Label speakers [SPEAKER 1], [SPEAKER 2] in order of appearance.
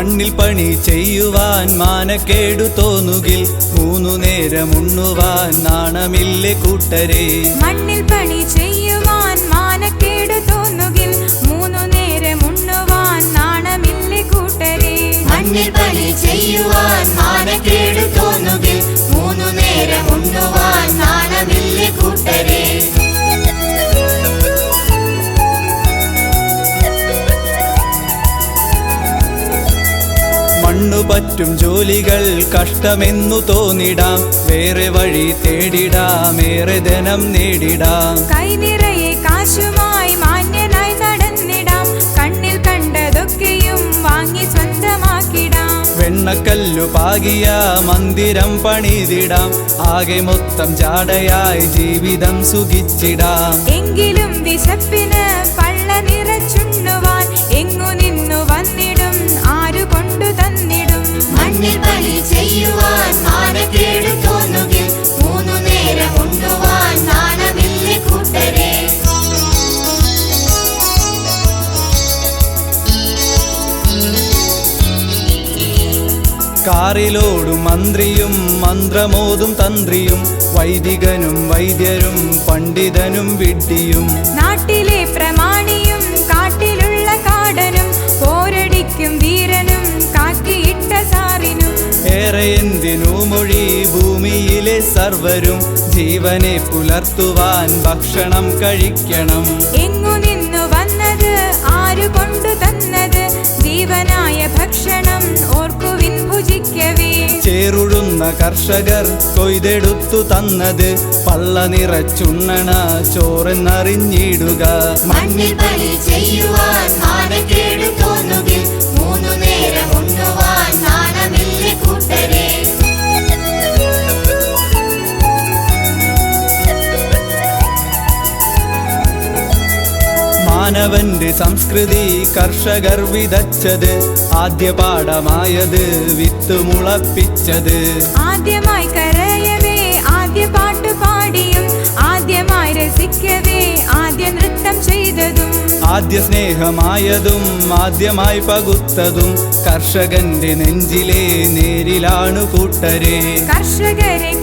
[SPEAKER 1] മണ്ണിൽ പണി ചെയ്യുവാൻ മാനക്കേടു തോന്നുകിൽ 3 നേരം ഉണ്ണുവാൻ നാണമില്ലേ കൂട്ടരെ.
[SPEAKER 2] മണ്ണിൽ പണി ചെയ്യുവാൻ മാനക്കേടു തോന്നുകിൽ 3 നേരം ഉണ്ണുവാൻ നാണമില്ലേ കൂട്ടരെ.
[SPEAKER 3] മണ്ണിൽ പണി ചെയ്യുവാൻ മാനക്കേടു തോന്നുകിൽ 3 നേരം ഉണ്ണുവാൻ നാണമില്ലേ കൂട്ടരെ.
[SPEAKER 1] മണ്ണു പറ്റും ജോലികൾ കഷ്ടമെന്നു തോന്നിടാം, വേറെ വഴി തേടിടാം, ഏറെ ധനം നേടിടാം.
[SPEAKER 2] കൈ നിറയെ കാശുമായി മാന്യനായി നടന്നിടാം, കണ്ണിൽ കണ്ടതൊക്കെയും വാങ്ങി സ്വന്തമാക്കിടാം.
[SPEAKER 1] വെണ്ണക്കല്ലു പാകിയ മന്ദിരം പണിതിടാം, ആകെ മൊത്തം ജാടയായി ജീവിതം സുഖിച്ചിടാം.
[SPEAKER 2] എങ്കിലും വിശപ്പിന് പള്ള നിറച്ചുണ്ണുവാൻ എങ്ങു നിന്നു വന്നിടും, ആരു കൊണ്ടു തന്നിടും.
[SPEAKER 3] മണ്ണിൽ പണി ചെയ്യുവാൻ മാനക്കേടു തോന്നുകിൽ 3 നേരം ഉണ്ണുവാൻ നാണമില്ലേ കൂട്ടരെ.
[SPEAKER 1] കാറിലോടും മന്ത്രിയും മന്ത്രമോതും തന്ത്രിയും, വൈദികനും വൈദ്യരും പണ്ഡിതനും വിഡ്ഢിയും.
[SPEAKER 2] നാട്ടിലെ പ്രമാണിയും കാട്ടിലുള്ള കാടനും, പോരടിക്കും വീരനും കാക്കിയിട്ട സാറിനും.
[SPEAKER 1] ഏറെ എന്തിനു മൊഴി ഭൂമിയിലെ സർവരും, ജീവനെ പുലർത്തുവാൻ ഭക്ഷണം കഴിക്കണം.
[SPEAKER 2] എങ്ങു നിന്നു വന്നത്, ആരു കൊണ്ടു തന്നത്, ജീവനായ ഭക്ഷണം ഓർക്കുവിൻ ഭുജിക്കവേ.
[SPEAKER 1] ചേറുഴുന്ന കർഷകർ കൊയ്തെടുത്തു തന്നത്, പള്ള നിറച്ചുണ്ണണ ചോറെന്നറിഞ്ഞിടുക.
[SPEAKER 3] മണ്ണിൽ പണി ചെയ്യുവാൻ മാനക്കേടു തോന്നുകിൽ 3 നേരം ഉണ്ണുവാൻ നാണമില്ലേ കൂട്ടരെ.
[SPEAKER 1] മാനവന്റെ സംസ്കൃതി കർഷകർ വിതച്ചത്, ആദ്യ പാഠമായത് വിത്ത് മുളപ്പിച്ചത്.
[SPEAKER 2] ആദ്യമായി കരയവേ ആദ്യ പാട്ട് പാടിയും, ആദ്യമായി രസിക്കവേ ആദ്യ നൃത്തം ചെയ്തതും.
[SPEAKER 1] ആദ്യ സ്നേഹമായതും ആദ്യമായി പകുത്തതും, കർഷകന്റെ നെഞ്ചിലെ നേരിലാണു കൂട്ടരെ.
[SPEAKER 2] കർഷകരെ